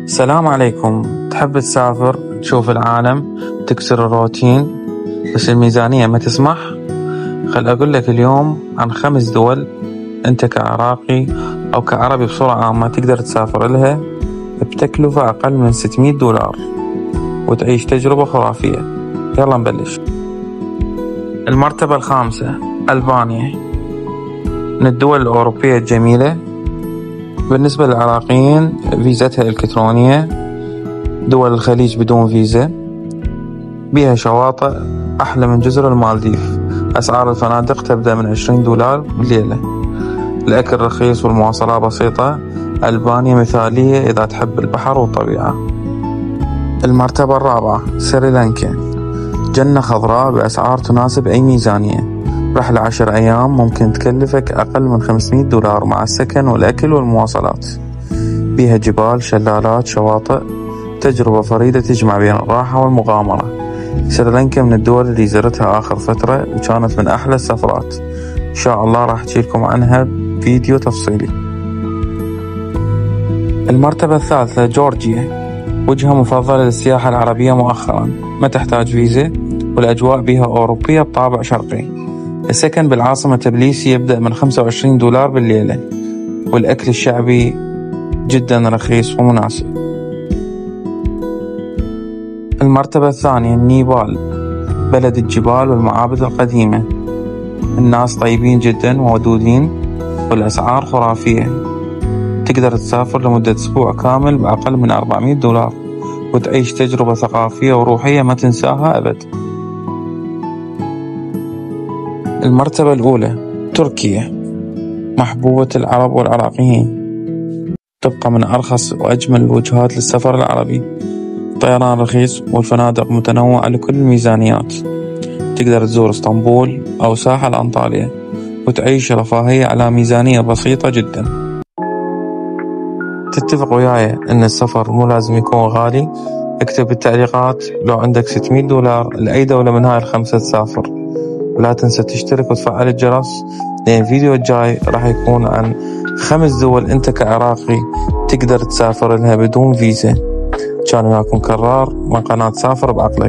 السلام عليكم. تحب تسافر تشوف العالم تكسر الروتين بس الميزانية ما تسمح؟ خل أقول لك اليوم عن 5 دول أنت كعراقي أو كعربي بصورة عامة تقدر تسافر لها بتكلفة أقل من $600 وتعيش تجربة خرافية. يلا نبلش. المرتبة الخامسة ألبانيا، من الدول الأوروبية الجميلة. بالنسبة للعراقيين فيزتها إلكترونية. دول الخليج بدون فيزا، بيها شواطئ أحلى من جزر المالديف. أسعار الفنادق تبدأ من $20 بالليلة. الأكل رخيص والمواصلات بسيطة. ألبانيا مثالية إذا تحب البحر والطبيعة. المرتبة الرابعة سريلانكا، جنة خضراء بأسعار تناسب أي ميزانية. رحلة 10 أيام ممكن تكلفك أقل من $500 مع السكن والأكل والمواصلات. بيها جبال، شلالات، شواطئ، تجربة فريدة تجمع بين الراحة والمغامرة. سريلانكا من الدول اللي زرتها آخر فترة وكانت من أحلى السفرات. إن شاء الله راح أحكي لكم عنها فيديو تفصيلي. المرتبة الثالثة جورجيا، وجهة مفضلة للسياحة العربية مؤخرا. ما تحتاج فيزا والأجواء بها أوروبية بطابع شرقي. السكن بالعاصمة تبليسي يبدأ من $25 بالليلة، والأكل الشعبي جدا رخيص ومناسب. المرتبة الثانية نيبال، بلد الجبال والمعابد القديمة. الناس طيبين جدا وودودين والأسعار خرافية. تقدر تسافر لمدة أسبوع كامل بأقل من $400 وتعيش تجربة ثقافية وروحية ما تنساها أبد. المرتبة الأولى تركيا، محبوبة العرب والعراقيين. تبقى من أرخص وأجمل الوجهات للسفر العربي. طيران رخيص والفنادق متنوعة لكل الميزانيات. تقدر تزور اسطنبول أو ساحل أنطاليا وتعيش رفاهية على ميزانية بسيطة جدا. تتفق وياي أن السفر مو لازم يكون غالي؟ اكتب بالتعليقات لو عندك $600 لأي دولة من هاي ال5 تسافر. ولا تنسى تشترك وتفعل الجرس، لأن الفيديو الجاي راح يكون عن 5 دول أنت كعراقي تقدر تسافر لها بدون فيزا. كان وياكم كرار من قناة سافر بعقلك.